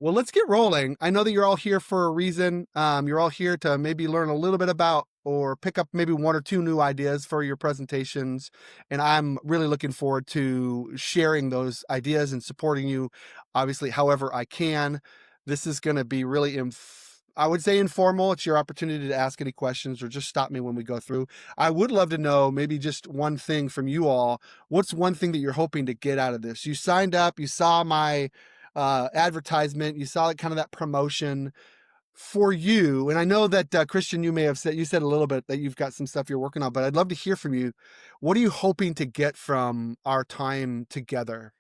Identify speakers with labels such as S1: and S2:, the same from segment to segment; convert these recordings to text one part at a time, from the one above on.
S1: Well, let's get rolling. I know that you're all here for a reason. You're all here to maybe learn a little bit about or pick up maybe one or two new ideas for your presentations. And I'm really looking forward to sharing those ideas and supporting you, obviously, however I can. This is going to be really, I would say informal. It's your opportunity to ask any questions or just stop me when we go through. I would love to know maybe just one thing from you all. What's one thing that you're hoping to get out of this? You signed up, you saw my advertisement, you saw kind of that promotion for you. And I know that Christian, you said a little bit that you've got some stuff you're working on, but I'd love to hear from you. What are you hoping to get from our time together?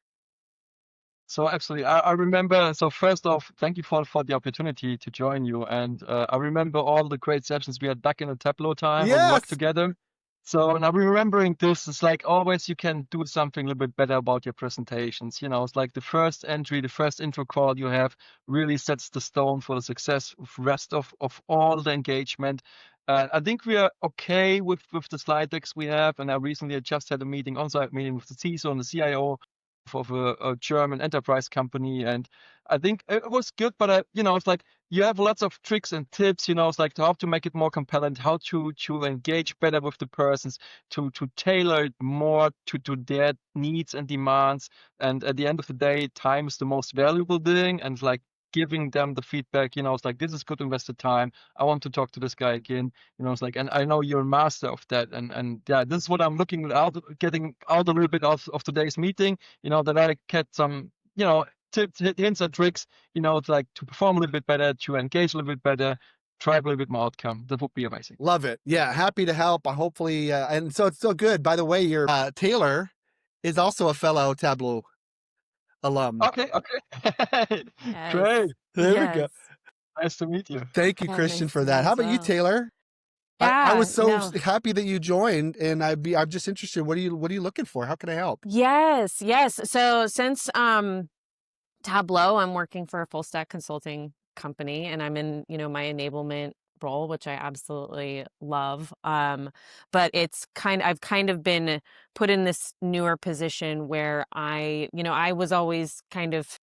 S2: So absolutely, I remember. So first off, thank you for the opportunity to join you. And I remember all the great sessions we had back in the Tableau time when we worked
S1: Yes.
S2: together. So now remembering this, it's like always you can do something a little bit better about your presentations. You know, it's like the first entry, the first intro call you have really sets the stone for the success of rest of all the engagement. I think we are okay with the slide decks we have. And I recently just had a meeting, on-site meeting with the CISO and the CIO of a German enterprise company, and I think it was good. But it's like you have lots of tricks and tips. It's like how to make it more compelling, how to engage better with the persons, to tailor it more to their needs and demands. And at the end of the day, time is the most valuable thing, and like giving them the feedback. It's like this is good invested time. I want to talk to this guy again. It's like, and I know you're a master of that, and yeah, this is what I'm looking out, getting out a little bit of today's meeting. That I get some, tips, hints and tricks, it's like to perform a little bit better, to engage a little bit better, drive a little bit more outcome. That would be amazing.
S1: Love it. Yeah. Happy to help. Hopefully, and so it's so good. By the way, your Taylor is also a fellow Tableau alum.
S2: Okay.
S3: Yes.
S2: Great.
S1: There we go.
S3: Yes.
S2: Nice to meet you.
S1: Thank you,
S3: Yeah,
S1: Christian,
S3: nice
S1: for
S3: to
S1: that.
S3: meet
S1: How
S3: as
S1: about you,
S3: well.
S1: Taylor? I
S3: Yeah,
S1: was so
S3: no.
S1: happy that you joined, and I'm just interested. What are you looking for? How can I help?
S3: Yes. So since Tableau, I'm working for a full stack consulting company, and I'm in, my enablement role, which I absolutely love. But I've kind of been put in this newer position where I was always kind of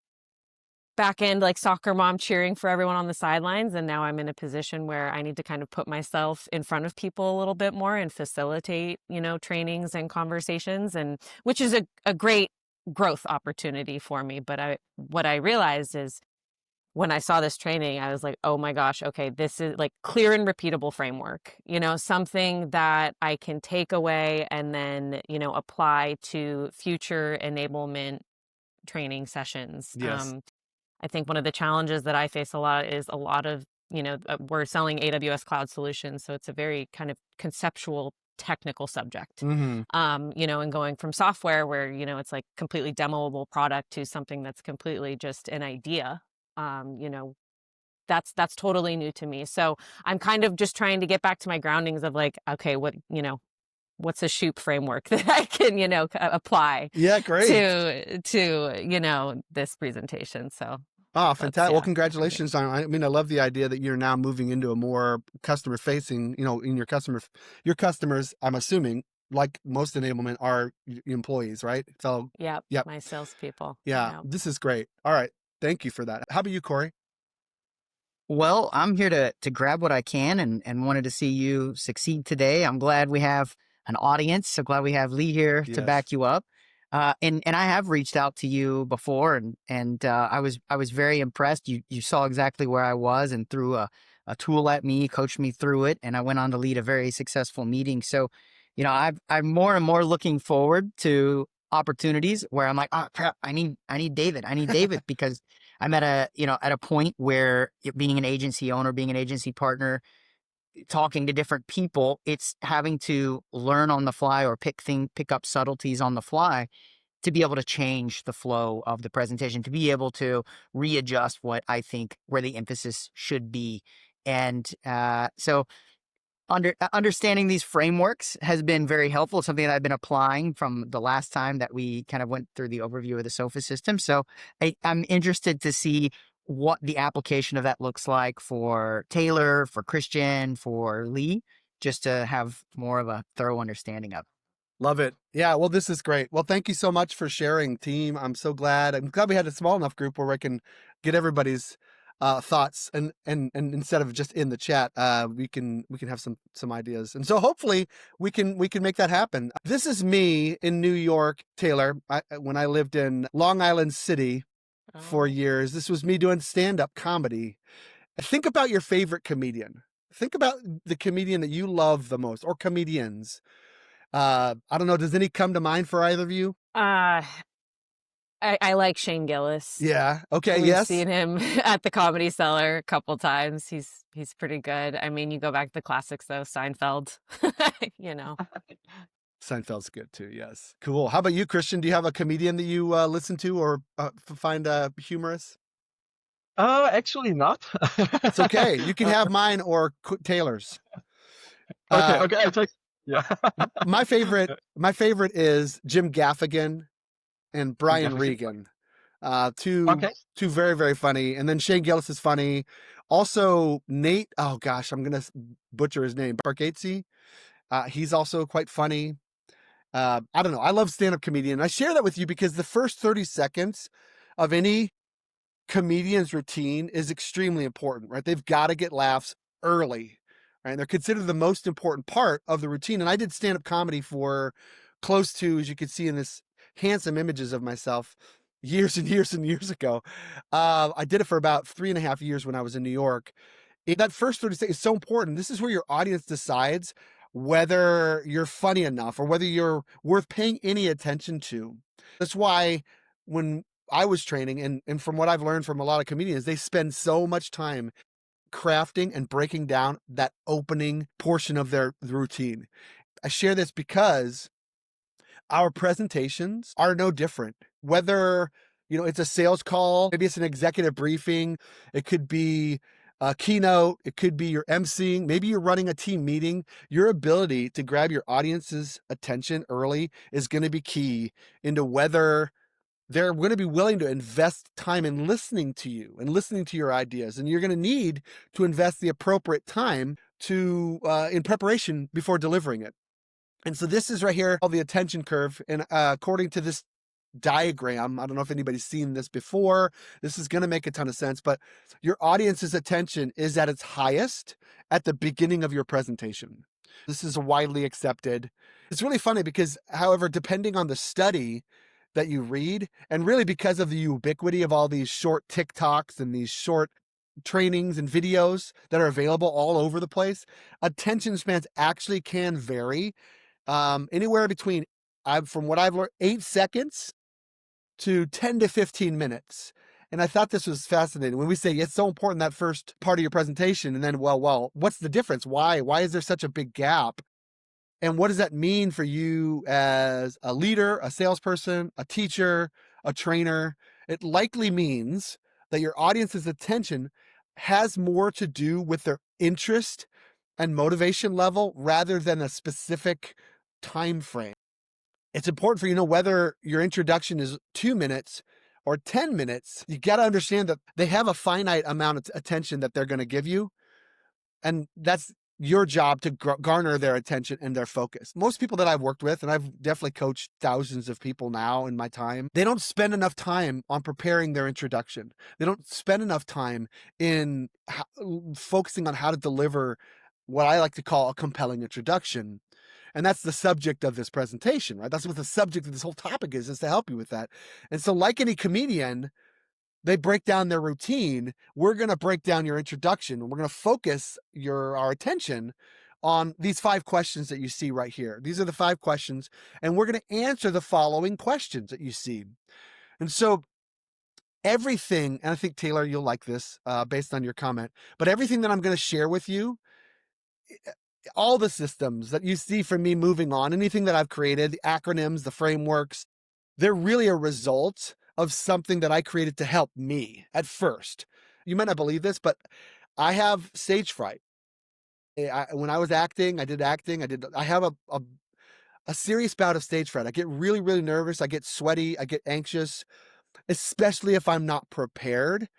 S3: back end like soccer mom cheering for everyone on the sidelines, and now I'm in a position where I need to kind of put myself in front of people a little bit more and facilitate trainings and conversations, and which is a great growth opportunity for me. But what I realized is when I saw this training, I was like, oh my gosh, okay, this is like clear and repeatable framework, something that I can take away and then apply to future enablement training sessions.
S1: Yes.
S3: I think one of the challenges that I face a lot is a lot of, we're selling AWS cloud solutions. So it's a very kind of conceptual, technical subject.
S1: Mm-hmm.
S3: And going from software where, it's like completely demoable product to something that's completely just an idea, that's totally new to me. So I'm kind of just trying to get back to my groundings of like, okay, what's a Shoup framework that I can, apply
S1: Yeah, great.
S3: to this presentation. So
S1: Oh, fantastic. Well,
S3: yeah.
S1: congratulations on, I mean, I love the idea that you're now moving into a more customer facing, in your customers, I'm assuming, like most enablement are employees, right? So,
S3: Yep.
S1: yep.
S3: My salespeople.
S1: Yeah,
S3: Yep.
S1: this is great. All right. Thank you for that. How about you, Corey?
S4: Well, I'm here to grab what I can and wanted to see you succeed today. I'm glad we have an audience. So glad we have Lee here to
S1: Yes.
S4: back you up. And I have reached out to you before, and I was very impressed. You saw exactly where I was and threw a tool at me, coached me through it, and I went on to lead a very successful meeting. So, I'm more and more looking forward to opportunities where I'm like, oh crap, I need David because I'm at a point where being an agency owner, being an agency partner, talking to different people, it's having to learn on the fly or pick up subtleties on the fly to be able to change the flow of the presentation, to be able to readjust what I think where the emphasis should be. And so understanding these frameworks has been very helpful. It's something that I've been applying from the last time that we kind of went through the overview of the SOFA system. So I'm interested to see what the application of that looks like for Taylor, for Christian, for Lee, just to have more of a thorough understanding of it.
S1: Love it. Yeah, well, this is great. Well, thank you so much for sharing, team. I'm so glad. I'm glad we had a small enough group where I can get everybody's thoughts and instead of just in the chat, we can have some ideas. And so hopefully we can make that happen. This is me in New York, Taylor. When I lived in Long Island City for years. This was me doing stand-up comedy. Think about your favorite comedian. Think about the comedian that you love the most, or comedians. I don't know. Does any come to mind for either of you?
S3: I like Shane Gillis.
S1: Yeah. Okay.
S3: We've
S1: Yes.
S3: seen him at the Comedy Cellar a couple times. He's pretty good. I mean, you go back to the classics though, Seinfeld. You know.
S1: Seinfeld's good too. Yes. Cool. How about you, Christian? Do you have a comedian that you listen to or find humorous?
S2: Actually not.
S1: It's okay. You can have mine or Taylor's.
S2: Okay, I'll take. Yeah.
S1: my favorite is Jim Gaffigan and Brian
S2: Gaffigan.
S1: Regan. Two
S2: Okay.
S1: very, very funny. And then Shane Gillis is funny. Also, Nate, oh gosh, I'm going to butcher his name. Bargatze. He's also quite funny. I don't know. I love stand-up comedian. I share that with you because the first 30 seconds of any comedian's routine is extremely important, right? They've got to get laughs early, right? And they're considered the most important part of the routine. And I did stand-up comedy for close to, as you can see in this handsome images of myself, years and years and years ago. I did it for about 3.5 years when I was in New York. That first 30 seconds is so important. This is where your audience decides whether you're funny enough or whether you're worth paying any attention to. That's why when I was training, and from what I've learned from a lot of comedians, they spend so much time crafting and breaking down that opening portion of their routine. I share this because our presentations are no different. Whether, it's a sales call, maybe it's an executive briefing, it could be a keynote, it could be your emceeing, maybe you're running a team meeting. Your ability to grab your audience's attention early is going to be key into whether they're going to be willing to invest time in listening to you and listening to your ideas. And you're going to need to invest the appropriate time in preparation before delivering it. And so this is right here called the attention curve. And according to this diagram, I don't know if anybody's seen this before, this is going to make a ton of sense, but your audience's attention is at its highest at the beginning of your presentation. This is widely accepted. It's really funny because, however, depending on the study that you read, and really because of the ubiquity of all these short TikToks and these short trainings and videos that are available all over the place, attention spans actually can vary anywhere between, from what I've learned, 8 seconds to 10 to 15 minutes. And I thought this was fascinating. When we say it's so important, that first part of your presentation, and then, well, what's the difference? Why is there such a big gap? And what does that mean for you as a leader, a salesperson, a teacher, a trainer? It likely means that your audience's attention has more to do with their interest and motivation level rather than a specific time frame. It's important for you to know whether your introduction is 2 minutes or 10 minutes. You got to understand that they have a finite amount of attention that they're going to give you. And that's your job to garner their attention and their focus. Most people that I've worked with, and I've definitely coached thousands of people now in my time, they don't spend enough time on preparing their introduction. They don't spend enough time in focusing on how to deliver what I like to call a compelling introduction. And that's the subject of this presentation, right? That's what the subject of this whole topic is to help you with that. And so like any comedian, they break down their routine. We're going to break down your introduction. We're going to focus our attention on these 5 questions that you see right here. These are the 5 questions, and we're going to answer the following questions that you see. And so everything, and I think, Taylor, you'll like this based on your comment, but everything that I'm going to share with you, all the systems that you see from me moving on, anything that I've created, the acronyms, the frameworks, they're really a result of something that I created to help me at first. You might not believe this, but I have stage fright. When I was acting, I have a serious bout of stage fright. I get really, really nervous. I get sweaty. I get anxious, especially if I'm not prepared.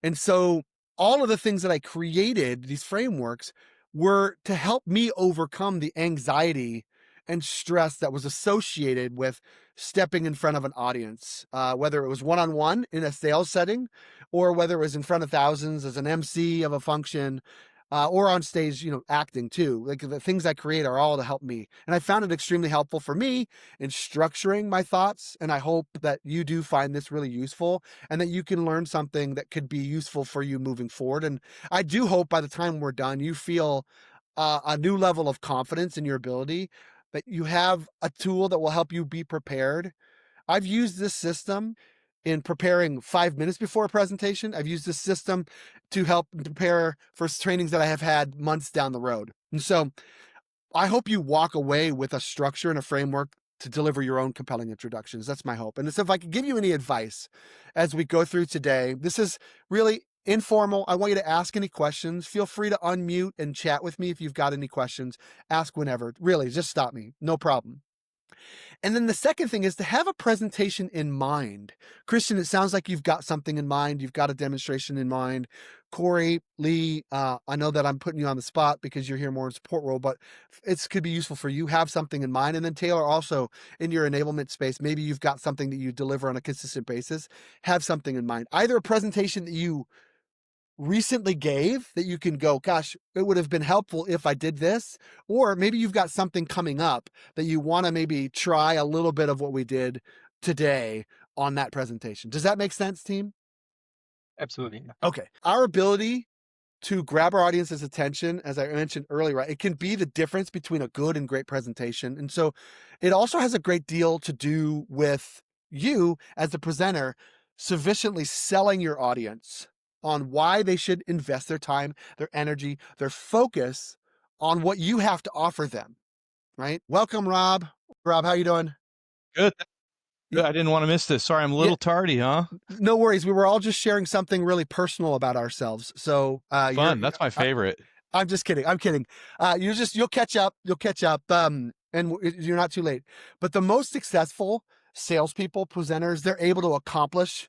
S1: And so all of the things that I created, these frameworks, were to help me overcome the anxiety and stress that was associated with stepping in front of an audience, whether it was one-on-one in a sales setting, or whether it was in front of thousands as an MC of a function, or on stage, acting too. Like the things I create are all to help me. And I found it extremely helpful for me in structuring my thoughts. And I hope that you do find this really useful and that you can learn something that could be useful for you moving forward. And I do hope by the time we're done, you feel a new level of confidence in your ability, that you have a tool that will help you be prepared. I've used this system in preparing 5 minutes before a presentation. I've used this system to help prepare for trainings that I have had months down the road. And so I hope you walk away with a structure and a framework to deliver your own compelling introductions. That's my hope. And so if I could give you any advice as we go through today, this is really informal. I want you to ask any questions. Feel free to unmute and chat with me if you've got any questions. Ask whenever. Really, just stop me. No problem. And then the second thing is to have a presentation in mind. Christian, it sounds like you've got something in mind. You've got a demonstration in mind. Corey, Lee, I know that I'm putting you on the spot because you're here more in support role, but it could be useful for you. Have something in mind. And then Taylor, also in your enablement space, maybe you've got something that you deliver on a consistent basis. Have something in mind. Either a presentation that you recently gave that you can go, gosh, it would have been helpful if I did this, or maybe you've got something coming up that you want to maybe try a little bit of what we did today on that presentation. Does that make sense, team?
S2: Absolutely.
S1: Okay. Our ability to grab our audience's attention, as I mentioned earlier, right, it can be the difference between a good and great presentation. And so it also has a great deal to do with you as a presenter sufficiently selling your audience on why they should invest their time, their energy, their focus on what you have to offer them, right? Welcome, Rob. Rob, how you doing?
S5: Good. Good. I didn't want to miss this. Sorry, I'm a little tardy, huh?
S1: No worries. We were all just sharing something really personal about ourselves. So
S5: fun. That's my favorite.
S1: I'm just kidding. I'm kidding. You'll catch up. You'll catch up. And you're not too late. But the most successful salespeople, presenters, they're able to accomplish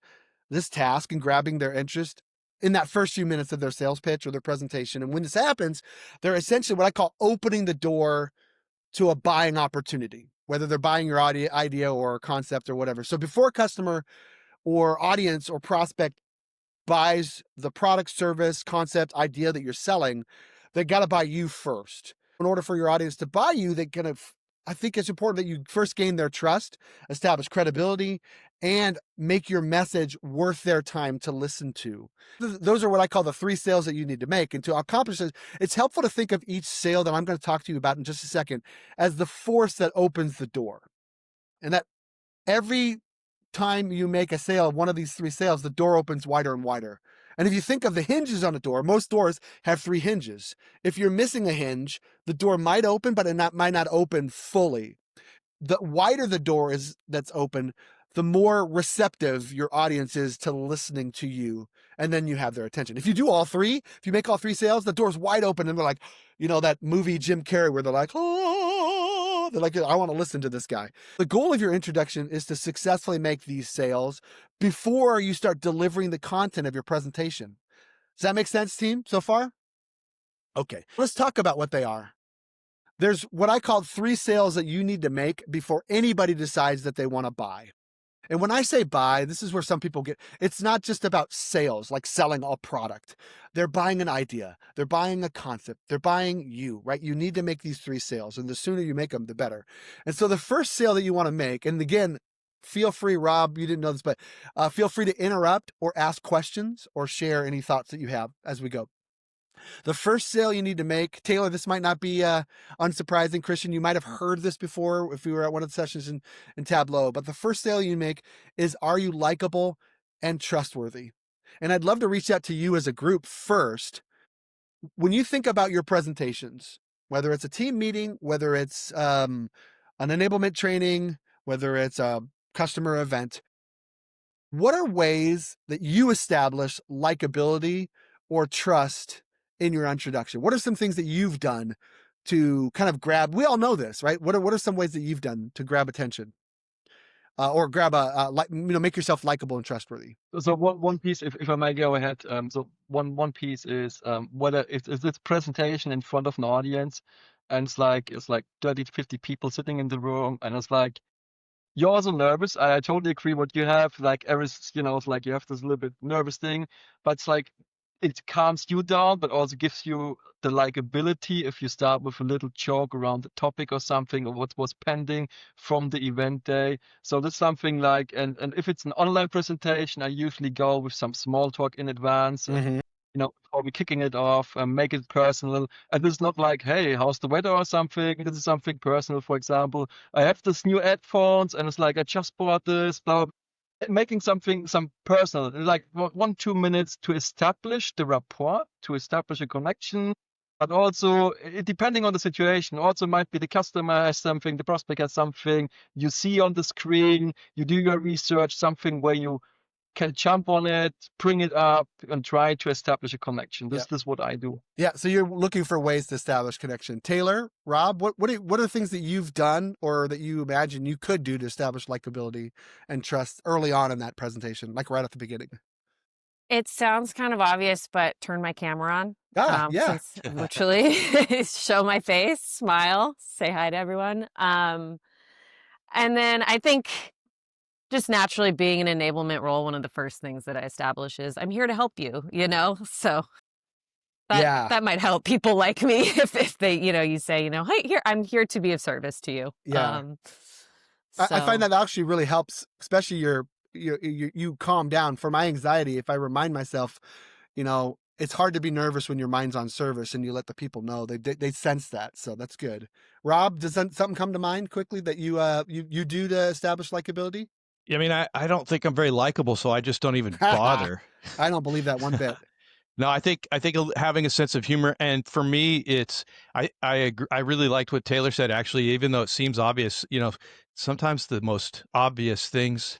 S1: this task and grabbing their interest in that first few minutes of their sales pitch or their presentation. And when this happens, they're essentially what I call opening the door to a buying opportunity, whether they're buying your idea or concept or whatever. So before a customer or audience or prospect buys the product, service, concept, idea that you're selling, they got to buy you first. In order for your audience to buy you, I think it's important that you first gain their trust, establish credibility, and make your message worth their time to listen to. Those are what I call the 3 sales that you need to make. And to accomplish this, it's helpful to think of each sale that I'm going to talk to you about in just a second as the force that opens the door. And that every time you make a sale of one of these 3 sales, the door opens wider and wider. And if you think of the hinges on a door, most doors have 3 hinges. If you're missing a hinge, the door might open, but it might not open fully. The wider the door is that's open, the more receptive your audience is to listening to you, and then you have their attention. If you do all 3, if you make all 3 sales, the door's wide open, and they're like, that movie Jim Carrey where they're like, oh, they're like, I want to listen to this guy. The goal of your introduction is to successfully make these sales before you start delivering the content of your presentation. Does that make sense, team, so far? Okay, let's talk about what they are. There's what I call 3 sales that you need to make before anybody decides that they want to buy. And when I say buy, this is where some people it's not just about sales, like selling a product. They're buying an idea. They're buying a concept. They're buying you, right? You need to make these 3 sales, and the sooner you make them, the better. And so the first sale that you want to make, and again, feel free, Rob, you didn't know this, but feel free to interrupt or ask questions or share any thoughts that you have as we go. The first sale you need to make, Taylor, this might not be unsurprising. Christian, you might have heard this before if we were at one of the sessions in Tableau, but the first sale you make is, are you likable and trustworthy? And I'd love to reach out to you as a group first. When you think about your presentations, whether it's a team meeting, whether it's an enablement training, whether it's a customer event, what are ways that you establish likability or trust in your introduction? What are some things that you've done to kind of grab? We all know this, right? What are some ways that you've done to grab attention, or grab make yourself likable and trustworthy?
S2: So one piece, if I may go ahead. So one piece is whether if it's presentation in front of an audience, and it's like 30 to 50 people sitting in the room, and it's like you're also nervous. I totally agree what you have. Like it's like you have this little bit nervous thing, but it's like it calms you down, but also gives you the likability if you start with a little joke around the topic or something, or what was pending from the event day. So that's something like, and if it's an online presentation, I usually go with some small talk in advance.
S1: Mhm.
S2: Before we kicking it off, make it personal. And it's not like, hey, how's the weather or something? This is something personal. For example, I have this new headphones, and it's like I just bought this. Blah, blah. Making some personal, like 1-2 minutes to establish the rapport, to establish a connection. But also, depending on the situation, also might be the customer has something, the prospect has something, you see on the screen, you do your research, something where you can jump on it, bring it up, and try to establish a connection. This is what I do.
S1: Yeah, so you're looking for ways to establish connection. Taylor, Rob, what are the things that you've done or that you imagine you could do to establish likability and trust early on in that presentation, like right at the beginning?
S3: It sounds kind of obvious, but turn my camera on.
S1: Yeah.
S3: Since virtually show my face, smile, say hi to everyone. And then I think just naturally being an enablement role, one of the first things that I establish is I'm here to help you, so that might help people like me if they, you say, hey, here, I'm here to be of service to you.
S1: Yeah. I find that actually really helps, especially you calm down. For my anxiety, if I remind myself, it's hard to be nervous when your mind's on service and you let the people know. They sense that, so that's good. Rob, does something come to mind quickly that you do to establish likability?
S5: I mean, I don't think I'm very likable, so I just don't even bother.
S1: I don't believe that one bit.
S5: No, I think having a sense of humor, and for me, it's I agree, I really liked what Taylor said. Actually, even though it seems obvious, sometimes the most obvious things,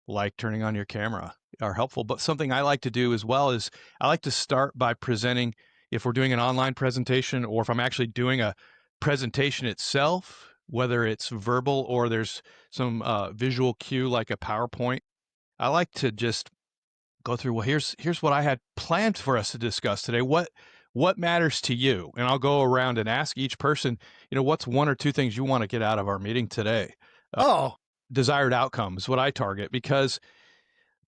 S5: like turning on your camera, are helpful. But something I like to do as well is I like to start by presenting, if we're doing an online presentation, or if I'm actually doing a presentation itself, whether it's verbal or there's some visual cue like a PowerPoint. I like to just go through, well, here's what I had planned for us to discuss today. What matters to you? And I'll go around and ask each person, what's 1 or 2 things you want to get out of our meeting today? Desired outcomes, what I target, because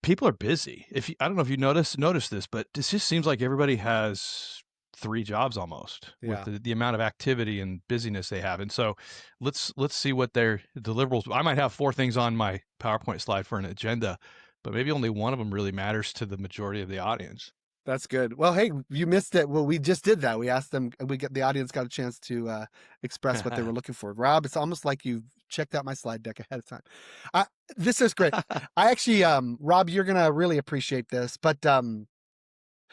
S5: people are busy. I don't know if you noticed this, but this just seems like everybody has 3 jobs almost with the amount of activity and busyness they have. And so let's see what their deliverables. I might have 4 things on my PowerPoint slide for an agenda, but maybe only one of them really matters to the majority of the audience.
S1: That's good. Well, hey, you missed it. Well, we just did that. We asked them, the audience got a chance to express what they were looking for. Rob, it's almost like you checked out my slide deck ahead of time. This is great. I actually, Rob, you're going to really appreciate this, but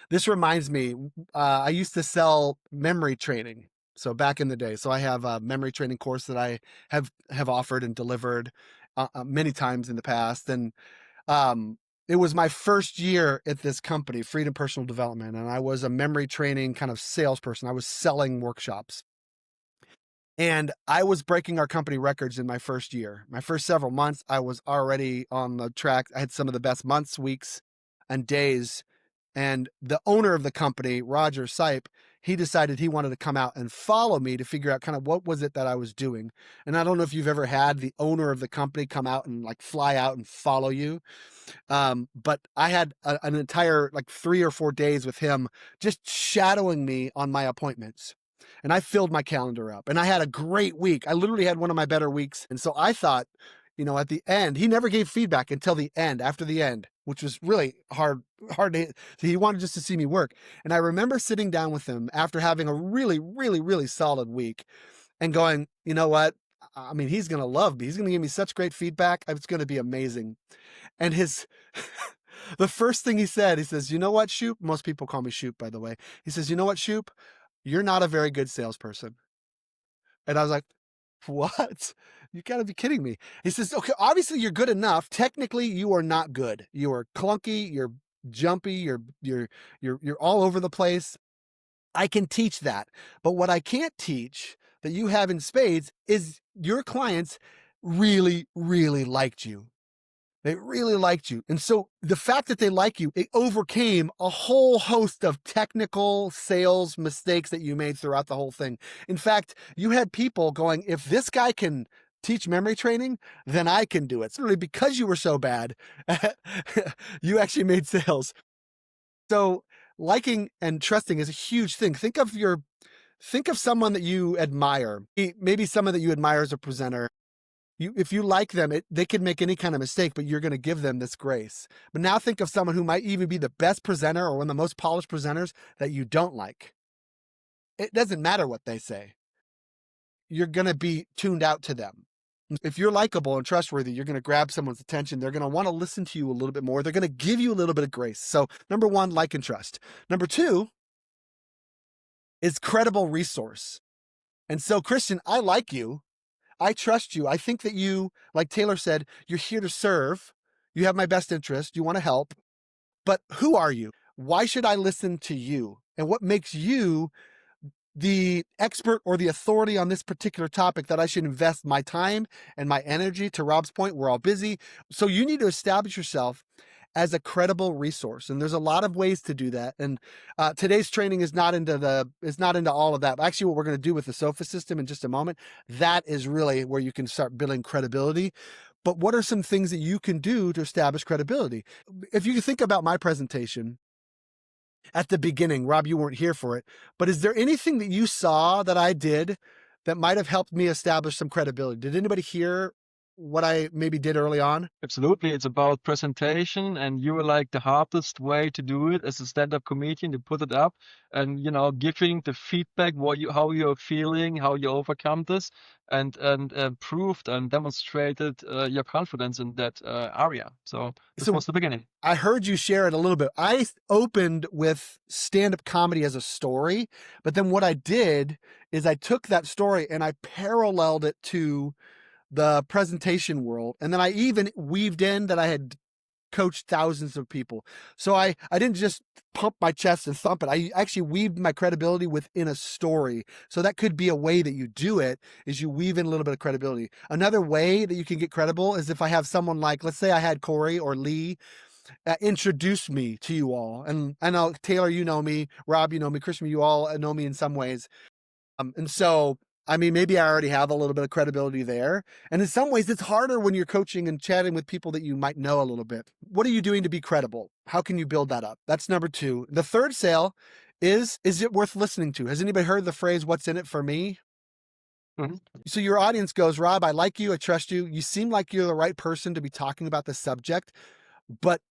S1: this reminds me, I used to sell memory training. So back in the day, so I have a memory training course that I have offered and delivered many times in the past. And it was my first year at this company, Freedom Personal Development, and I was a memory training kind of salesperson. I was selling workshops. And I was breaking our company records in my first year. My first several months, I was already on the track. I had some of the best months, weeks, and days. And the owner of the company, Roger Shoup, he decided he wanted to come out and follow me to figure out kind of what was it that I was doing. And I don't know if you've ever had the owner of the company come out and like fly out and follow you. But I had an entire 3 or 4 days with him just shadowing me on my appointments. And I filled my calendar up and I had a great week. I literally had one of my better weeks. And so I thought, at the end, he never gave feedback until the end, after the end, which was really hard to, he wanted just to see me work. And I remember sitting down with him after having a really, really, really solid week and going, you know what? I mean, he's going to love me. He's going to give me such great feedback. It's going to be amazing. And the first thing he said, he says, you know what, Shoup? Most people call me Shoup, by the way. He says, you know what, Shoup? You're not a very good salesperson. And I was like, what? You gotta be kidding me. He says, okay, obviously you're good enough. Technically, you are not good. You are clunky, you're jumpy, you're all over the place. I can teach that. But what I can't teach that you have in spades is your clients really, really liked you. They really liked you. And so the fact that they like you, it overcame a whole host of technical sales mistakes that you made throughout the whole thing. In fact, you had people going, if this guy can teach memory training, then I can do it. Literally because you were so bad, you actually made sales. So liking and trusting is a huge thing. Think of someone that you admire, maybe someone that you admire as a presenter. If you like them, they can make any kind of mistake, but you're going to give them this grace. But now think of someone who might even be the best presenter or one of the most polished presenters that you don't like. It doesn't matter what they say. You're going to be tuned out to them. If you're likable and trustworthy, you're going to grab someone's attention. They're going to want to listen to you a little bit more. They're going to give you a little bit of grace. So number one, like and trust. Number two is credible resource. And so, Christian, I like you. I trust you. I think that you, like Taylor said, you're here to serve. You have my best interest. You want to help. But who are you? Why should I listen to you? And what makes you the expert or the authority on this particular topic that I should invest my time and my energy? To Rob's point, we're all busy. So you need to establish yourself as a credible resource. And there's a lot of ways to do that. And today's training is not into all of that. Actually, what we're going to do with the SOFA system in just a moment, that is really where you can start building credibility. But what are some things that you can do to establish credibility? If you think about my presentation at the beginning, Rob, you weren't here for it, but is there anything that you saw that I did that might have helped me establish some credibility? Did anybody hear what I maybe did early on?
S2: Absolutely. It's about presentation, and you were like the hardest way to do it as a stand-up comedian, to put it up and, giving the feedback, how you're feeling, how you overcome this, and proved and demonstrated your confidence in that area. So this was the beginning.
S1: I heard you share it a little bit. I opened with stand-up comedy as a story, but then what I did is I took that story and I paralleled it to the presentation world. And then I even weaved in that I had coached thousands of people. So I didn't just pump my chest and thump it. I actually weaved my credibility within a story. So that could be a way that you do it, is you weave in a little bit of credibility. Another way that you can get credible is if I have someone like, let's say I had Corey or Lee introduce me to you all. And I know, Taylor, you know me, Rob, you know me, Christian, you all know me in some ways. And so, I mean, maybe I already have a little bit of credibility there. And in some ways, it's harder when you're coaching and chatting with people that you might know a little bit. What are you doing to be credible? How can you build that up? That's number two. The third sale is it worth listening to? Has anybody heard the phrase, what's in it for me?
S2: Mm-hmm.
S1: So your audience goes, Rob, I like you. I trust you. You seem like you're the right person to be talking about this subject, but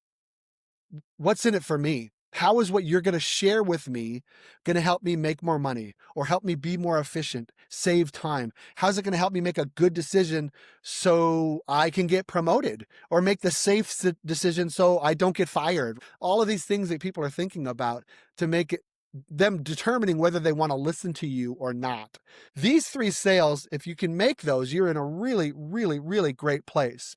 S1: what's in it for me? How is what you're going to share with me going to help me make more money or help me be more efficient, save time? How's it going to help me make a good decision so I can get promoted, or make the safe decision so I don't get fired? All of these things that people are thinking about to make it them determining whether they want to listen to you or not. These three sales, if you can make those, you're in a really, really, really great place.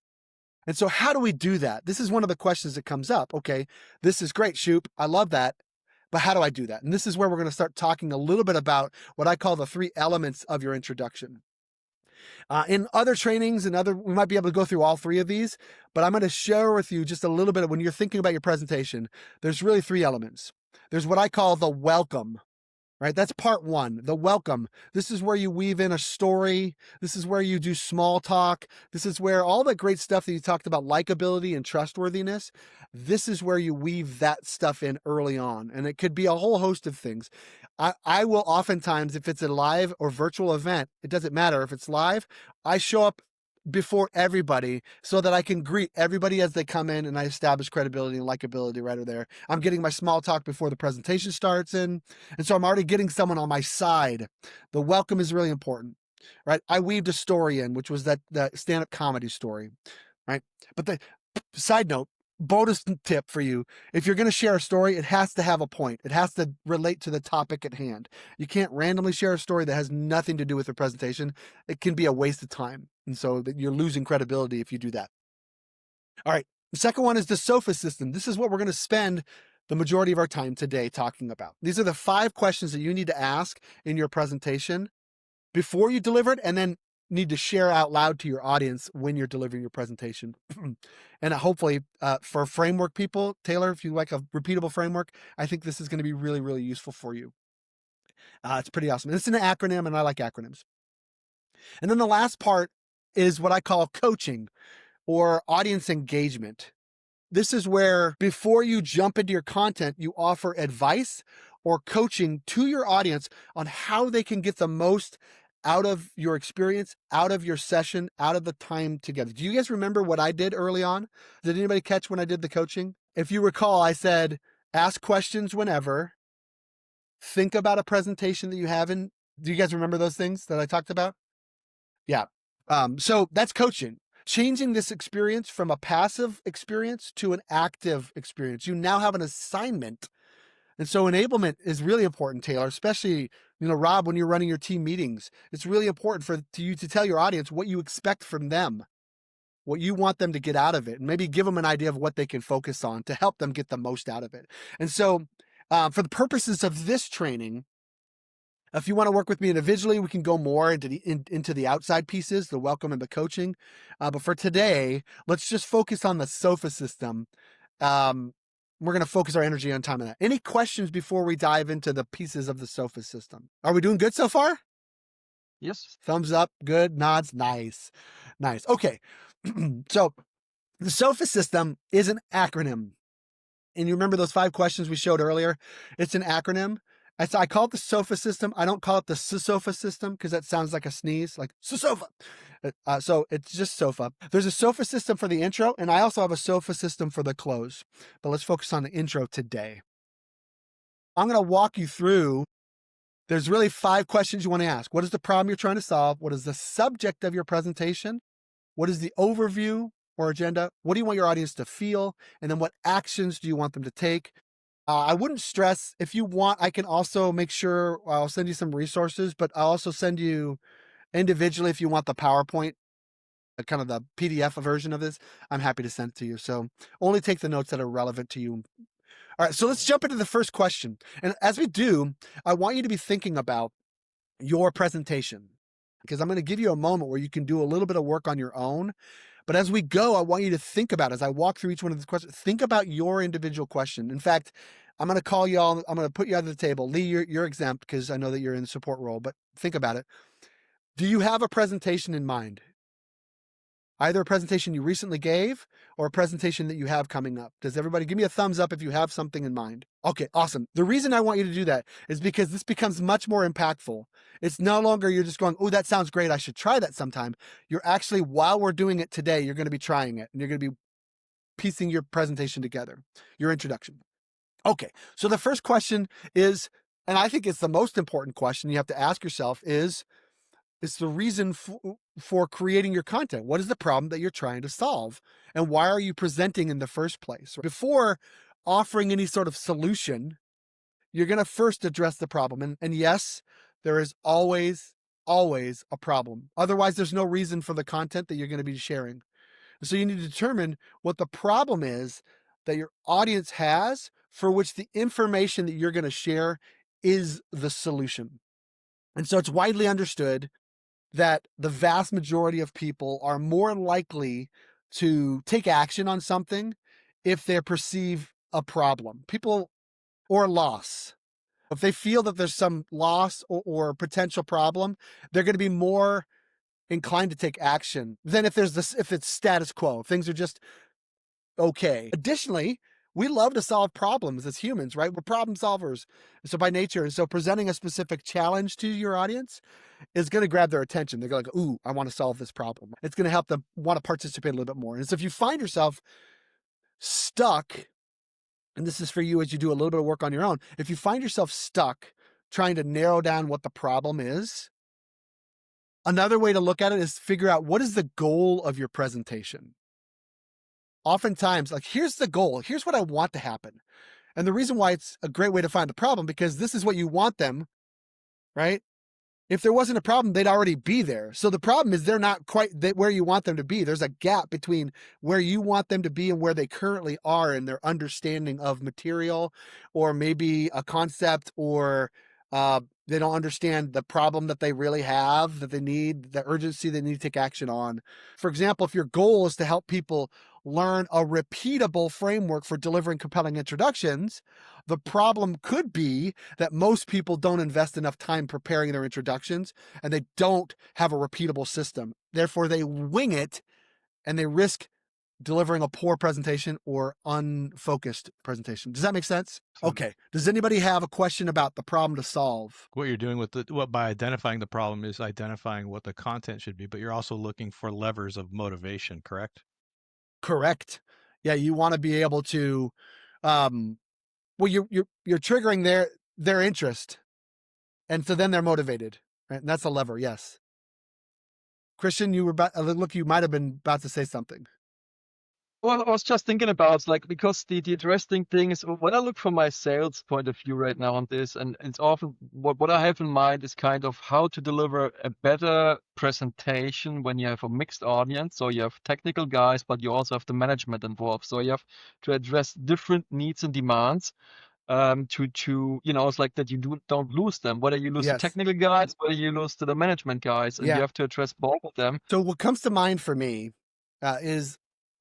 S1: And so how do we do that? This is one of the questions that comes up. Okay, this is great, Shoup. I love that. But how do I do that? And this is where we're going to start talking a little bit about what I call the three elements of your introduction. In other trainings we might be able to go through all three of these, but I'm going to share with you just a little bit of, when you're thinking about your presentation, there's really three elements. There's what I call the welcome. Right? That's part one, the welcome. This is where you weave in a story. This is where you do small talk. This is where all the great stuff that you talked about, likability and trustworthiness, this is where you weave that stuff in early on. And it could be a whole host of things. I will oftentimes, if it's a live or virtual event, it doesn't matter. If it's live, I show up before everybody so that I can greet everybody as they come in, and I establish credibility and likability right there. I'm getting my small talk before the presentation starts in. And so I'm already getting someone on my side. The welcome is really important, right? I weaved a story in, which was that stand-up comedy story, right? But the side note, bonus tip for you, if you're going to share a story, it has to have a point. It has to relate to the topic at hand. You can't randomly share a story that has nothing to do with the presentation. It can be a waste of time. And so that you're losing credibility if you do that. All right. The second one is the SOFA system. This is what we're going to spend the majority of our time today talking about. These are the 5 questions that you need to ask in your presentation before you deliver it, and then need to share out loud to your audience when you're delivering your presentation. And hopefully for framework people, Taylor, if you like a repeatable framework, I think this is going to be really, really useful for you. It's pretty awesome. And it's an acronym, and I like acronyms. And then the last part is what I call coaching or audience engagement. This is where before you jump into your content, you offer advice or coaching to your audience on how they can get the most out of your experience, out of your session, out of the time together. Do you guys remember what I did early on? Did anybody catch when I did the coaching? If you recall, I said, ask questions whenever, think about a presentation that you have in. Do you guys remember those things that I talked about? Yeah. So that's coaching. Changing this experience from a passive experience to an active experience. You now have an assignment. And so enablement is really important, Taylor, especially, Rob, when you're running your team meetings. It's really important for you to tell your audience what you expect from them, what you want them to get out of it, and maybe give them an idea of what they can focus on to help them get the most out of it. And so for the purposes of this training, if you want to work with me individually, we can go more into the outside pieces, the welcome and the coaching. But for today, let's just focus on the SOFA system. We're going to focus our energy on time on that. Any questions before we dive into the pieces of the SOFA system? Are we doing good so far?
S2: Yes.
S1: Thumbs up, good, nods, nice. Okay, so the SOFA system is an acronym. And you remember those 5 questions we showed earlier? It's an acronym. I call it the SOFA system. I don't call it the SSOFA system because that sounds like a sneeze, like SSOFA. So it's just SOFA. There's a SOFA system for the intro, and I also have a SOFA system for the close. But let's focus on the intro today. I'm going to walk you through. There's really 5 questions you want to ask. What is the problem you're trying to solve? What is the subject of your presentation? What is the overview or agenda? What do you want your audience to feel? And then what actions do you want them to take? I wouldn't stress, if you want, I can also make sure I'll send you some resources, but I'll also send you individually if you want the PowerPoint, kind of the PDF version of this. I'm happy to send it to you. So only take the notes that are relevant to you. All right, so let's jump into the first question. And as we do, I want you to be thinking about your presentation because I'm going to give you a moment where you can do a little bit of work on your own. But as we go, I want you to think about, as I walk through each one of these questions, think about your individual question. In fact, I'm going to call you all, I'm going to put you at the table. Lee, you're exempt because I know that you're in the support role, but think about it. Do you have a presentation in mind? Either a presentation you recently gave or a presentation that you have coming up. Does everybody give me a thumbs up if you have something in mind? Okay, awesome. The reason I want you to do that is because this becomes much more impactful. It's no longer you're just going, oh, that sounds great. I should try that sometime. You're actually, while we're doing it today, you're going to be trying it and you're going to be piecing your presentation together, your introduction. Okay, so the first question is, and I think it's the most important question you have to ask yourself is, it's the reason for creating your content. What is the problem that you're trying to solve? And why are you presenting in the first place? Before offering any sort of solution, you're going to first address the problem. And yes, there is always a problem. Otherwise, there's no reason for the content that you're going to be sharing. So you need to determine what the problem is that your audience has for which the information that you're going to share is the solution. And so it's widely understood that the vast majority of people are more likely to take action on something if they perceive a problem, or loss. If they feel that there's some loss or potential problem, they're going to be more inclined to take action than if it's status quo. If things are just okay. Additionally, we love to solve problems as humans, right? We're problem solvers. So by nature, and so presenting a specific challenge to your audience is going to grab their attention. They're going to go, ooh, I want to solve this problem. It's going to help them want to participate a little bit more. And so if you find yourself stuck, and this is for you as you do a little bit of work on your own, if you find yourself stuck trying to narrow down what the problem is, another way to look at it is figure out what is the goal of your presentation. Oftentimes, like, here's the goal. Here's what I want to happen. And the reason why it's a great way to find the problem, because this is what you want them, right? If there wasn't a problem, they'd already be there. So the problem is they're not quite where you want them to be. There's a gap between where you want them to be and where they currently are in their understanding of material, or maybe a concept, or They don't understand the problem that they really have, that they need, the urgency they need to take action on. For example, if your goal is to help people learn a repeatable framework for delivering compelling introductions, the problem could be that most people don't invest enough time preparing their introductions and they don't have a repeatable system. Therefore, they wing it and they risk delivering a poor presentation or unfocused presentation. Does that make sense? Okay. Does anybody have a question about the problem to solve?
S5: What you're doing with by identifying the problem is identifying what the content should be, but you're also looking for levers of motivation, correct?
S1: Correct. Yeah, you want to be able to, well, you're triggering their interest, and so then they're motivated, right? And that's a lever. Yes. Christian, you might have been about to say something.
S2: Well, I was just thinking about like because the interesting thing is when I look from my sales point of view right now on this, and it's often what I have in mind is kind of how to deliver a better presentation when you have a mixed audience. So you have technical guys, but you also have the management involved. So you have to address different needs and demands. To it's like that you don't lose them, whether you lose the
S1: Yes.
S2: technical guys, whether you lose to the management guys, and
S1: Yeah.
S2: you have to address both of them.
S1: So what comes to mind for me is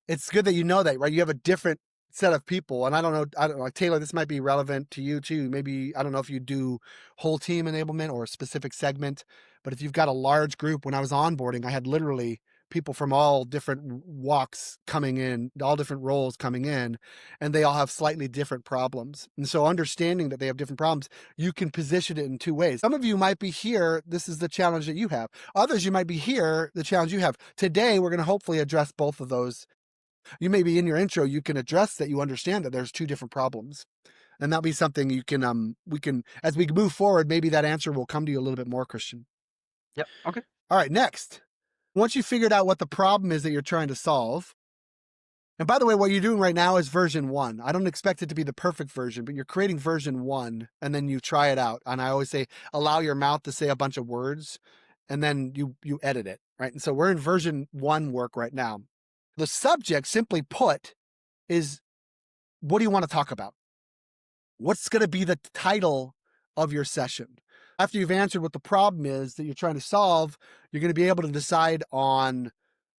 S1: it's good that you know that, right? You have a different set of people, and I don't know, like Taylor, this might be relevant to you too. Maybe, I don't know if you do whole team enablement or a specific segment, but if you've got a large group, when I was onboarding, I had literally people from all different walks coming in, all different roles coming in, and they all have slightly different problems. And so understanding that they have different problems, you can position it in two ways. Some of you might be here, this is the challenge that you have. Others, you might be here, the challenge you have. Today, we're going to hopefully address both of those. You may be in your intro, you can address that, you understand that there's two different problems. And that'll be something you can, we can, as we move forward, maybe that answer will come to you a little bit more, Christian.
S2: Yep. Okay.
S1: All right, next. Once you figured out what the problem is that you're trying to solve, and by the way, what you're doing right now is version 1. I don't expect it to be the perfect version, but you're creating version 1 and then you try it out. And I always say, allow your mouth to say a bunch of words and then you edit it, right? And so we're in version 1 work right now. The subject, simply put, is what do you want to talk about? What's going to be the title of your session? After you've answered what the problem is that you're trying to solve, you're going to be able to decide on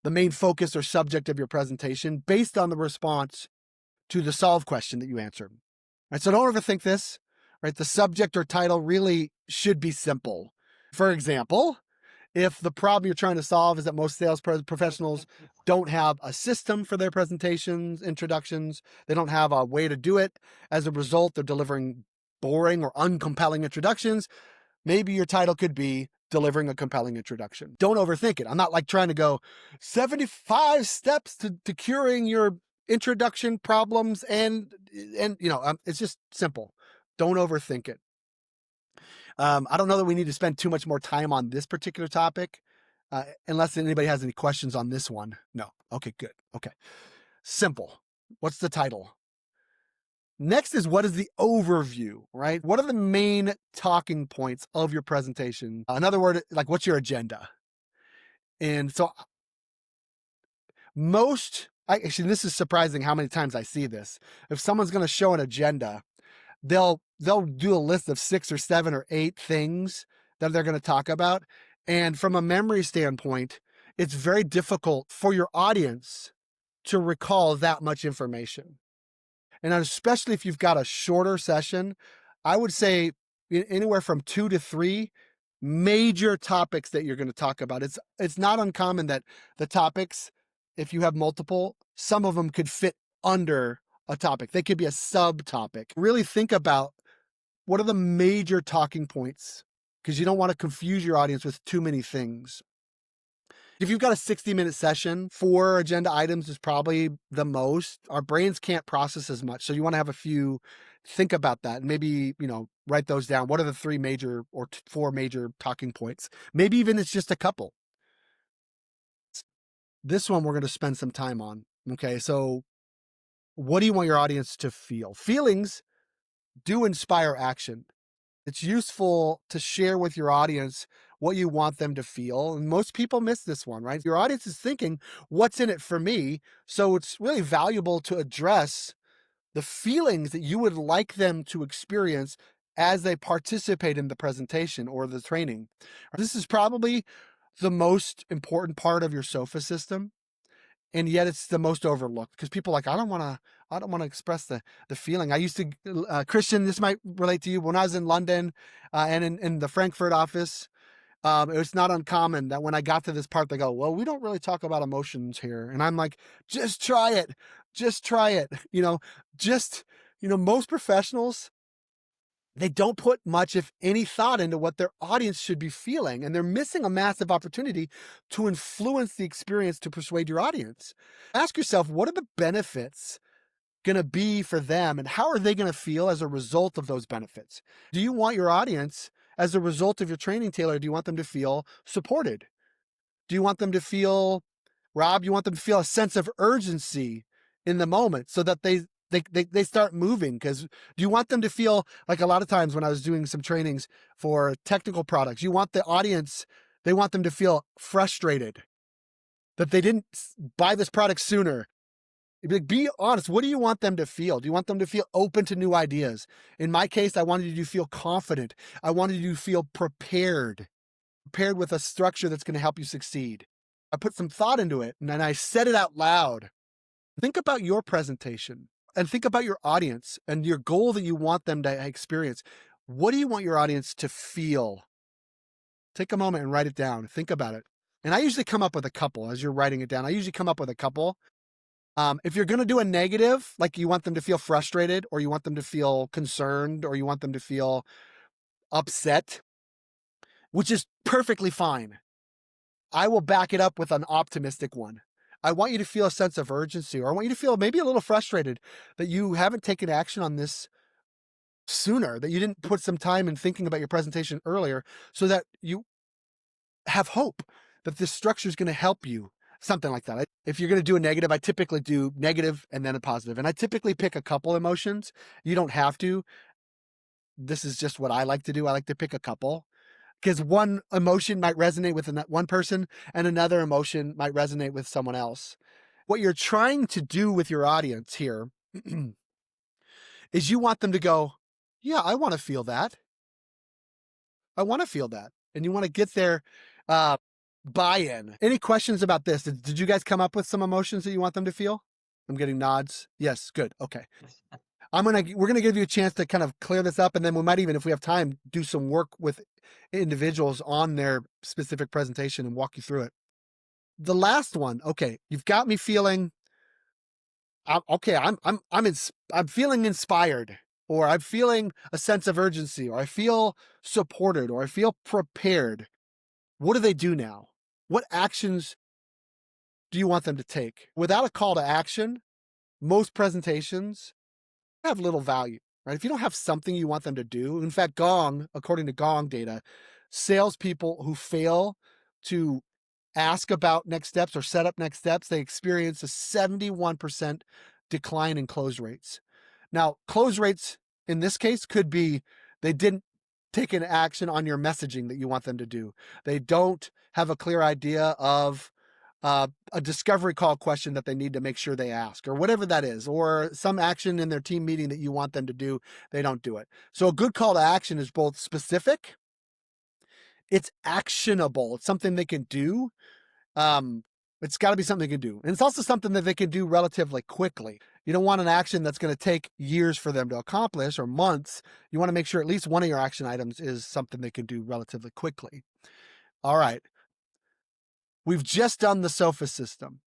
S1: the main focus or subject of your presentation based on the response to the solve question that you answered. Right? So don't overthink this. Right? The subject or title really should be simple. For example, if the problem you're trying to solve is that most sales professionals don't have a system for their presentations, introductions, they don't have a way to do it. As a result, they're delivering boring or uncompelling introductions. Maybe your title could be delivering a compelling introduction. Don't overthink it. I'm not like trying to go 75 steps to curing your introduction problems and it's just simple. Don't overthink it. I don't know that we need to spend too much more time on this particular topic, unless anybody has any questions on this one. No. Okay, good. Okay. Simple. What's the title? Next is, what is the overview, right? What are the main talking points of your presentation? Another word, like, what's your agenda? And so actually, this is surprising how many times I see this. If someone's going to show an agenda, they'll do a list of 6 or 7 or 8 things that they're going to talk about. And from a memory standpoint, it's very difficult for your audience to recall that much information. And especially if you've got a shorter session, I would say anywhere from 2 to 3 major topics that you're going to talk about. It's not uncommon that the topics, if you have multiple, some of them could fit under a topic. They could be a subtopic. Really think about what are the major talking points, because you don't want to confuse your audience with too many things. If you've got a 60-minute session, 4 agenda items is probably the most. Our brains can't process as much. So you want to have a few, think about that and maybe, write those down. What are the 3 major or 4 major talking points? Maybe even it's just a couple. This one we're going to spend some time on. Okay. So what do you want your audience to feel? Feelings do inspire action. It's useful to share with your audience what you want them to feel. And most people miss this one, right? Your audience is thinking, what's in it for me? So it's really valuable to address the feelings that you would like them to experience as they participate in the presentation or the training. This is probably the most important part of your SOFA system, and yet it's the most overlooked because people are like, I don't want to express the feeling. I used to, Christian, this might relate to you. When I was in London and in the Frankfurt office, it was not uncommon that when I got to this part, they go, well, we don't really talk about emotions here. And I'm like, just try it. Just try it. Most professionals, they don't put much, if any, thought into what their audience should be feeling. And they're missing a massive opportunity to influence the experience to persuade your audience. Ask yourself, what are the benefits going to be for them, and how are they going to feel as a result of those benefits? Do you want your audience, as a result of your training, Taylor, do you want them to feel supported? Do you want them to feel, Rob, you want them to feel a sense of urgency in the moment so that they start moving? Because do you want them to feel like, a lot of times when I was doing some trainings for technical products, you want the audience, they want them to feel frustrated that they didn't buy this product sooner. Be honest. What do you want them to feel? Do you want them to feel open to new ideas? In my case, I wanted you to feel confident. I wanted you to feel prepared with a structure that's going to help you succeed. I put some thought into it, and then I said it out loud. Think about your presentation and think about your audience and your goal that you want them to experience. What do you want your audience to feel? Take a moment and write it down. Think about it. And I usually come up with a couple as you're writing it down. I usually come up with a couple. If you're going to do a negative, like you want them to feel frustrated, or you want them to feel concerned, or you want them to feel upset, which is perfectly fine, I will back it up with an optimistic one. I want you to feel a sense of urgency, or I want you to feel maybe a little frustrated that you haven't taken action on this sooner, that you didn't put some time in thinking about your presentation earlier, so that you have hope that this structure is going to help you. Something like that. If you're going to do a negative, I typically do negative and then a positive. And I typically pick a couple emotions. You don't have to. This is just what I like to do. I like to pick a couple because one emotion might resonate with one person and another emotion might resonate with someone else. What you're trying to do with your audience here is you want them to go, yeah, I want to feel that. I want to feel that. And you want to get their buy-in. Any questions about this? Did you guys come up with some emotions that you want them to feel? I'm getting nods. Yes, good. Okay. We're gonna give you a chance to kind of clear this up, and then we might even, if we have time, do some work with individuals on their specific presentation and walk you through it. The last one, okay, you've got me feeling okay, I'm feeling inspired, or I'm feeling a sense of urgency, or I feel supported, or I feel prepared. What do they do now? What actions do you want them to take? Without a call to action, most presentations have little value, right? If you don't have something you want them to do, in fact, according to Gong data, salespeople who fail to ask about next steps or set up next steps, they experience a 71% decline in close rates. Now, close rates in this case could be they didn't take an action on your messaging that you want them to do. They don't have a clear idea of a discovery call question that they need to make sure they ask, or whatever that is, or some action in their team meeting that you want them to do, they don't do it. So a good call to action is both specific, it's actionable, it's something they can do. It's got to be something they can do. And it's also something that they can do relatively quickly. You don't want an action that's going to take years for them to accomplish, or months. You want to make sure at least one of your action items is something they can do relatively quickly. All right. We've just done the SOFA system.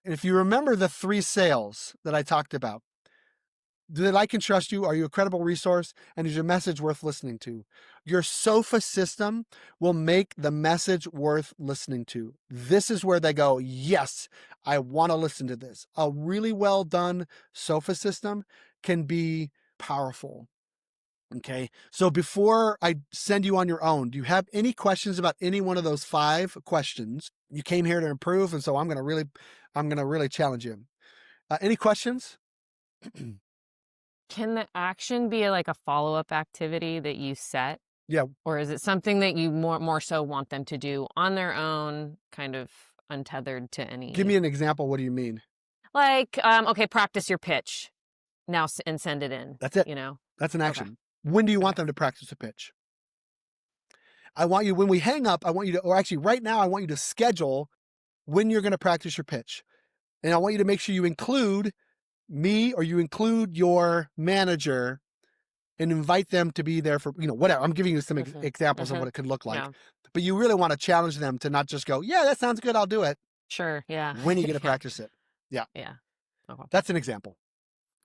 S1: And if you remember the 3 sales that I talked about, do they like and trust you? Are you a credible resource? And is your message worth listening to? Your SOFA system will make the message worth listening to. This is where they go, yes, I want to listen to this. A really well done SOFA system can be powerful. Okay. So before I send you on your own, do you have any questions about any one of those 5 questions? You came here to improve, and so I'm going to really challenge you. Any questions?
S3: Can the action be like a follow-up activity that you set?
S1: Yeah.
S3: Or is it something that you more so want them to do on their own, kind of untethered to any?
S1: Give me an example. What do you mean?
S3: Like, okay, practice your pitch now and send it in.
S1: That's it.
S3: You know?
S1: That's an action.
S3: Okay.
S1: When do you want them to practice a pitch? I want you, when we hang up, I want you to, or actually right now, I want you to schedule when you're going to practice your pitch. And I want you to make sure you include me or you include your manager and invite them to be there for, whatever. I'm giving you some examples of what it could look like.
S3: Yeah.
S1: But you really want to challenge them to not just go, yeah, that sounds good, I'll do it.
S3: Sure. Yeah.
S1: When are you going to practice it? Yeah.
S3: Yeah. Okay.
S1: That's an example.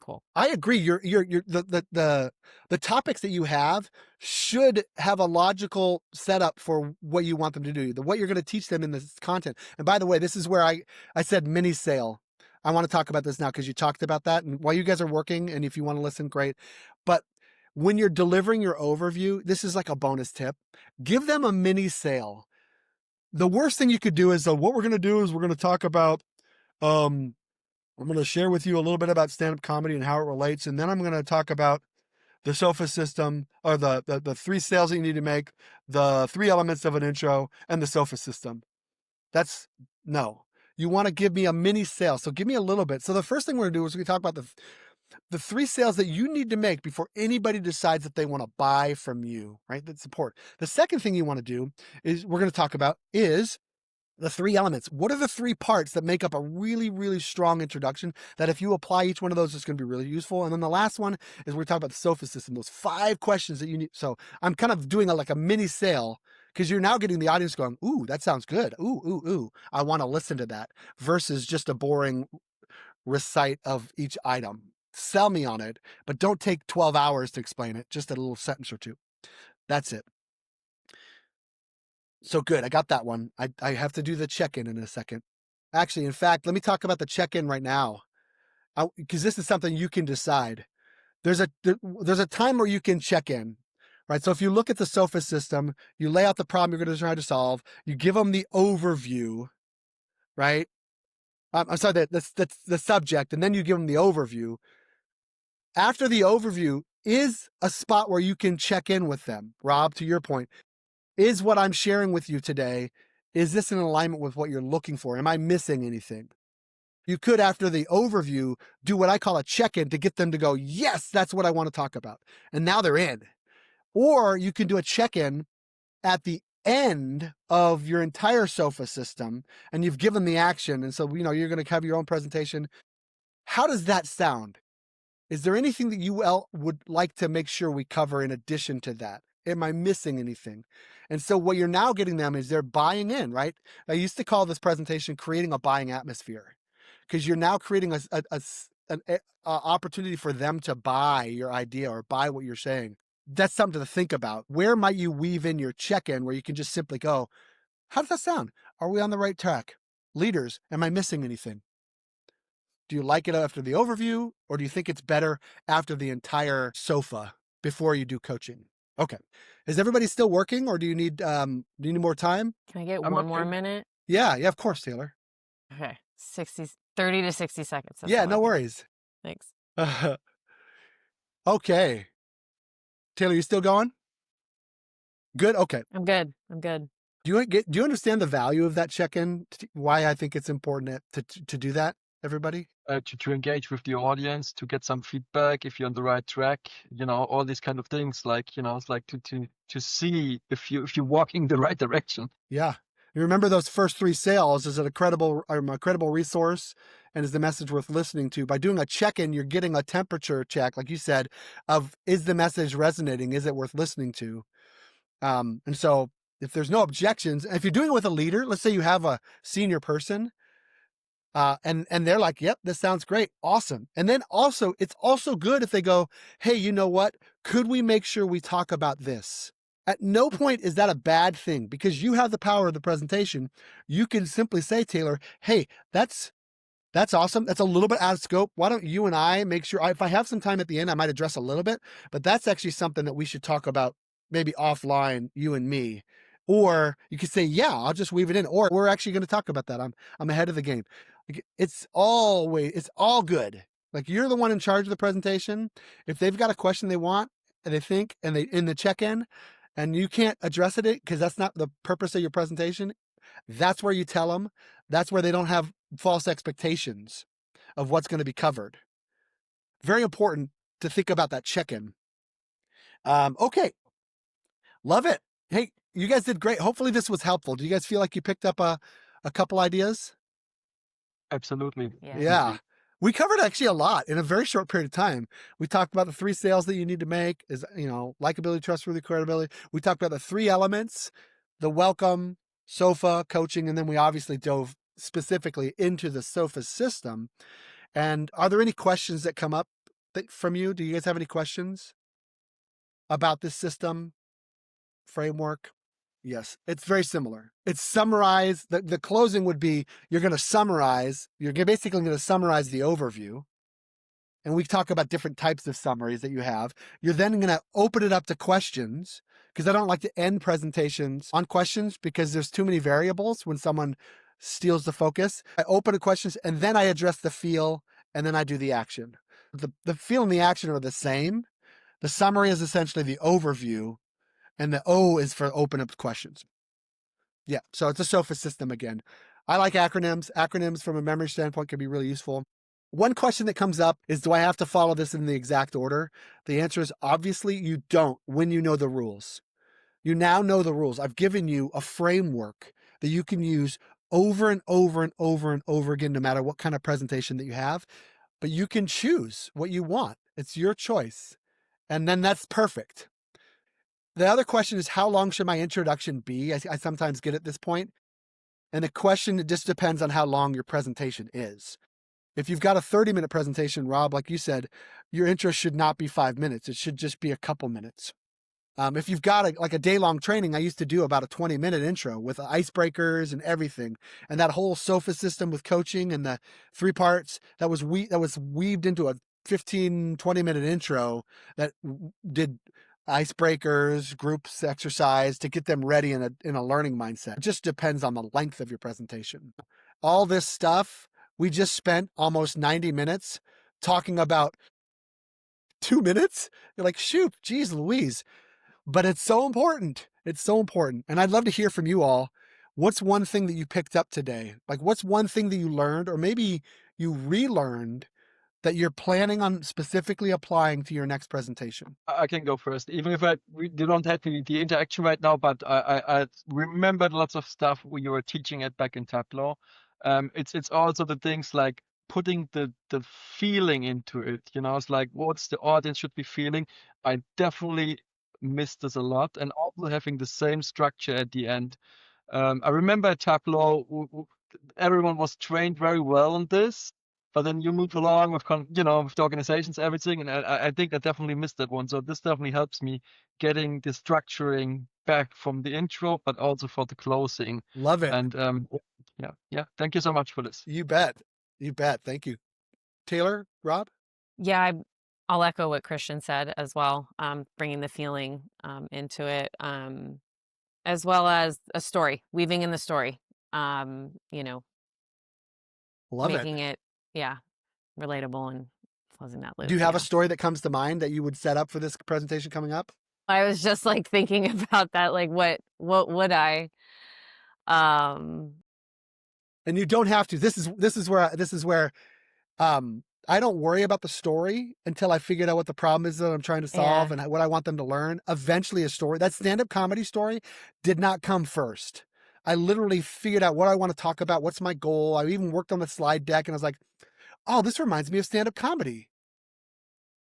S3: Cool.
S1: I agree. The topics that you have should have a logical setup for what you want them to do, what you're going to teach them in this content. And by the way, this is where I said mini sale. I want to talk about this now because you talked about that. And while you guys are working, and if you want to listen, great. But when you're delivering your overview, this is like a bonus tip. Give them a mini sale. The worst thing you could do is, what we're going to do is we're going to talk about, I'm going to share with you a little bit about stand-up comedy and how it relates. And then I'm going to talk about the SOFA system, or the 3 sales that you need to make, the 3 elements of an intro, and the SOFA system. No. You want to give me a mini sale. So give me a little bit. So the first thing we're going to do is we talk about the 3 sales that you need to make before anybody decides that they want to buy from you, right? That's important. The second thing you want to do is we're going to talk about is the 3 elements. What are the 3 parts that make up a really, really strong introduction that if you apply each one of those, it's going to be really useful? And then the last one is we're talking about the SOFA system, those 5 questions that you need. So I'm kind of doing like a mini sale because you're now getting the audience going, ooh, that sounds good. Ooh, I want to listen to that, versus just a boring recite of each item. Sell me on it, but don't take 12 hours to explain it, just a little sentence or 2. That's it. So good. I got that one. I have to do the check-in in a second. Actually, in fact, let me talk about the check-in right now, because this is something you can decide. There's a time where you can check in, right? So if you look at the SOFA system, you lay out the problem you're going to try to solve. You give them the overview, right? I'm sorry, that's the subject, and then you give them the overview. After the overview is a spot where you can check in with them. Rob, to your point, is what I'm sharing with you today, is this in alignment with what you're looking for? Am I missing anything? You could, after the overview, do what I call a check-in to get them to go, yes, that's what I want to talk about. And now they're in. Or you can do a check-in at the end of your entire SOFA system, and you've given the action. And so, you're going to have your own presentation. How does that sound? Is there anything that you would like to make sure we cover in addition to that? Am I missing anything? And so what you're now getting them is they're buying in, right? I used to call this presentation creating a buying atmosphere, because you're now creating an opportunity for them to buy your idea or buy what you're saying. That's something to think about. Where might you weave in your check-in where you can just simply go, how does that sound? Are we on the right track? Leaders, am I missing anything? Do you like it after the overview, or do you think it's better after the entire SOFA before you do coaching? Okay. Is everybody still working, or do you need more time?
S3: Can I get
S2: I'm
S3: one more
S2: okay.
S3: minute?
S1: Yeah, of course, Taylor.
S3: Okay. 30 to 60 seconds. That's
S1: Yeah,
S3: all I
S1: no
S3: need.
S1: worries.
S3: Thanks.
S1: Okay. Taylor, you still going? Good. Okay.
S3: I'm good.
S1: Do you understand the value of that check-in? Why I think it's important to do that, everybody?
S2: To engage with the audience, to get some feedback if you're on the right track, all these kind of things. Like, it's like to see if you're walking the right direction.
S1: Yeah. You remember those first 3 sales? Is it a credible resource, and is the message worth listening to? By doing a check-in, you're getting a temperature check, like you said, of is the message resonating? Is it worth listening to? And so if there's no objections, if you're doing it with a leader, let's say you have a senior person, and they're like, yep, this sounds great. Awesome. And then also, it's also good if they go, hey, you know what? Could we make sure we talk about this? At no point is that a bad thing, because you have the power of the presentation. You can simply say, Taylor, hey, that's awesome. That's a little bit out of scope. Why don't you and I make sure, if I have some time at the end, I might address a little bit, but that's actually something that we should talk about maybe offline, you and me. Or you could say, yeah, I'll just weave it in. Or we're actually going to talk about that. I'm ahead of the game. It's all good. Like, you're the one in charge of the presentation. If they've got a question they want and they think, and they in the check-in, and you can't address it because that's not the purpose of your presentation, that's where you tell them. That's where they don't have false expectations of what's going to be covered. Very important to think about that check-in. Okay. Love it. Hey, you guys did great. Hopefully this was helpful. Do you guys feel like you picked up a couple ideas?
S2: Absolutely.
S1: Yeah. We covered actually a lot in a very short period of time. We talked about the 3 sales that you need to make is, likability, trustworthy, credibility. We talked about the 3 elements, the welcome, SOFA, coaching, and then we obviously dove specifically into the SOFA system. And are there any questions that come up from you? Do you guys have any questions about this system framework? Yes, it's very similar. It's summarize. The closing would be you're going to summarize. You're basically going to summarize the overview. And we talk about different types of summaries that you have. You're then going to open it up to questions because I don't like to end presentations on questions because there's too many variables when someone steals the focus. I open the questions and then I address the feel and then I do the action. The feel and the action are the same. The summary is essentially the overview and the O is for open up questions. Yeah, so it's a SOFA system again. I like acronyms. Acronyms from a memory standpoint can be really useful. One question that comes up is, do I have to follow this in the exact order? The answer is obviously you don't when you know the rules. You now know the rules. I've given you a framework that you can use over and over and over and over again, no matter what kind of presentation that you have, but you can choose what you want. It's your choice. And then that's perfect. The other question is, how long should my introduction be? I sometimes get at this point. And the question, it just depends on how long your presentation is. If you've got a 30-minute presentation, Rob, like you said, your intro should not be 5 minutes. It should just be a couple minutes. If you've got a day-long training, I used to do about a 20-minute intro with icebreakers and everything. And that whole SOFA system with coaching and the 3 parts, that was weaved into a 15, 20-minute intro that did icebreakers, groups exercise to get them ready in a learning mindset. It just depends on the length of your presentation. All this stuff, we just spent almost 90 minutes talking about 2 minutes. You're like, shoot, geez Louise. But it's so important. It's so important. And I'd love to hear from you all. What's one thing that you picked up today? Like, what's one thing that you learned or maybe you relearned that you're planning on specifically applying to your next presentation?
S2: I can go first, even if we don't have the interaction right now, but I remembered lots of stuff you were teaching it back in Tableau. It's also the things like putting the feeling into it. It's like what's the audience should be feeling. I definitely missed this a lot, and also having the same structure at the end. I remember at Tableau, everyone was trained very well on this. But then you move along with, with the organizations, everything, and I think I definitely missed that one. So this definitely helps me getting the structuring back from the intro, but also for the closing.
S1: Love it.
S2: And yeah. Thank you so much for this.
S1: You bet. Thank you. Taylor, Rob?
S3: Yeah, I'll echo what Christian said as well. Bringing the feeling into it, as well as a story, weaving in the story.
S1: Love
S3: making it, relatable and closing that loop.
S1: Do you have a story that comes to mind that you would set up for this presentation coming up?
S3: I was just like thinking about that, like what would I?
S1: And you don't have to. This is where I don't worry about the story until I figured out what the problem is that I'm trying to solve and what I want them to learn. Eventually a story, that stand-up comedy story did not come first. I literally figured out what I want to talk about. What's my goal? I even worked on the slide deck and I was like, oh, this reminds me of stand-up comedy.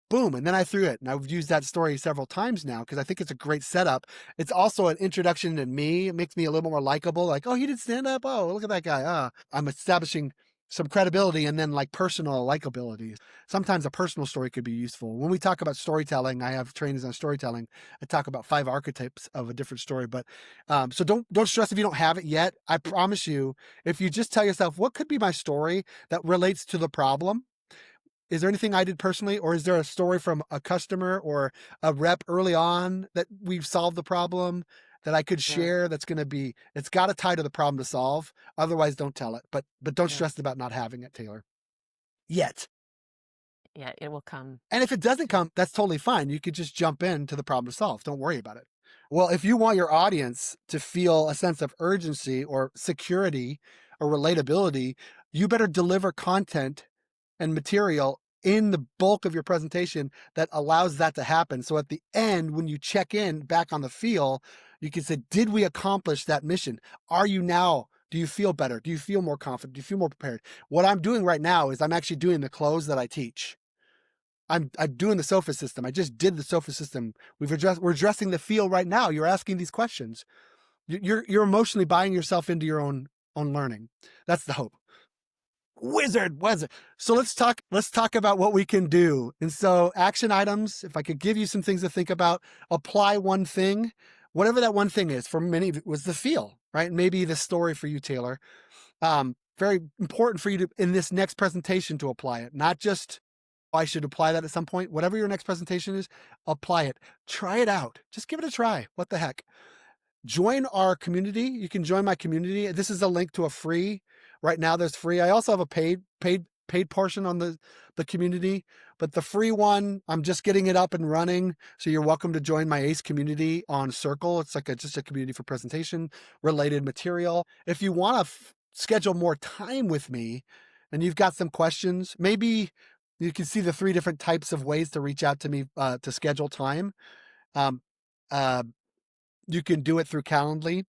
S1: Boom. And then I threw it. And I've used that story several times now because I think it's a great setup. It's also an introduction to me. It makes me a little more likable. Like, oh, he did stand-up? Oh, look at that guy. I'm establishing some credibility and then like personal likability. Sometimes a personal story could be useful. When we talk about storytelling, I have trainings on storytelling. I talk about 5 archetypes of a different story. But so don't stress if you don't have it yet. I promise you, if you just tell yourself, what could be my story that relates to the problem? Is there anything I did personally, or is there a story from a customer or a rep early on that we've solved the problem that I could share that's going to be, it's got to tie to the problem to solve. Otherwise, don't tell it. But don't stress about not having it, Taylor. Yet.
S3: Yeah, it will come.
S1: And if it doesn't come, that's totally fine. You could just jump into the problem to solve. Don't worry about it. Well, if you want your audience to feel a sense of urgency or security or relatability, you better deliver content and material in the bulk of your presentation that allows that to happen. So at the end, when you check in back on the feel, you can say, did we accomplish that mission? Are you now, do you feel better? Do you feel more confident? Do you feel more prepared? What I'm doing right now is I'm actually doing the close that I teach. I'm doing the SOFA system. I just did the SOFA system. We're addressing the feel right now. You're asking these questions. You're emotionally buying yourself into your own learning. That's the hope. Wizard. So let's talk about what we can do. And so action items, if I could give you some things to think about, apply one thing, whatever that one thing is. For many of it was the feel, right? Maybe the story for you, Taylor. Very important for you to, in this next presentation, to apply it, not just, I should apply that at some point. Whatever your next presentation is, apply it. Try it out. Just give it a try. What the heck? Join our community. You can join my community. This is a link to a free. Right now there's free. I also have a paid portion on the community, but the free one, I'm just getting it up and running. So you're welcome to join my ACE community on Circle. It's like just a community for presentation related material. If you want to schedule more time with me and you've got some questions, maybe you can see the 3 different types of ways to reach out to me to schedule time. You can do it through Calendly.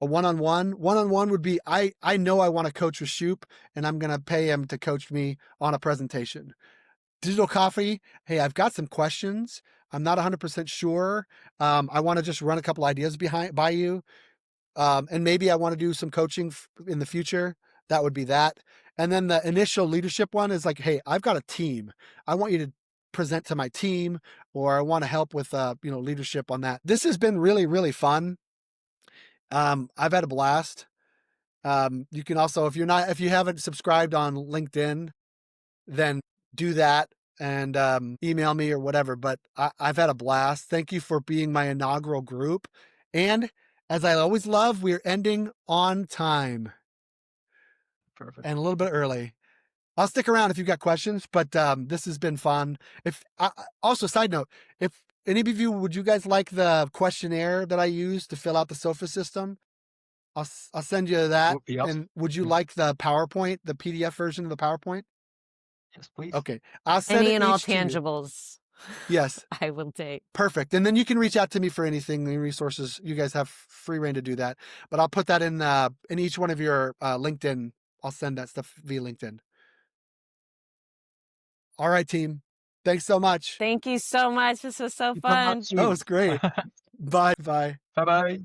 S1: A one-on-one would be, I know I want to coach with Shoup, and I'm going to pay him to coach me on a presentation. Digital coffee, hey, I've got some questions. I'm not 100% sure. I want to just run a couple ideas by you. And maybe I want to do some coaching in the future. That would be that. And then the initial leadership one is like, hey, I've got a team. I want you to present to my team, or I want to help with leadership on that. This has been really, really fun. I've had a blast. You can also, if you haven't subscribed on LinkedIn, then do that and email me or whatever. But I've had a blast. Thank you for being my inaugural group. And as I always love, we're ending on time.
S2: Perfect.
S1: And a little bit early. I'll stick around if you've got questions, but this has been fun. Also, side note, if any of you, would you guys like the questionnaire that I use to fill out the SOFA system? I'll send you that.
S2: Would be awesome.
S1: And would you like the PowerPoint, the PDF version of the PowerPoint?
S2: Yes, please.
S1: Okay. I'll send
S3: Any
S1: it
S3: and all
S1: each to you.
S3: tangibles
S1: Yes.
S3: I will take.
S1: Perfect. And then you can reach out to me for anything, any resources. You guys have free reign to do that. But I'll put that in each one of your LinkedIn. I'll send that stuff via LinkedIn. All right, team. Thanks so much.
S3: Thank you so much. This was so
S2: Thank you so
S3: fun.
S2: much.
S1: That was great. Bye.
S2: Bye-bye.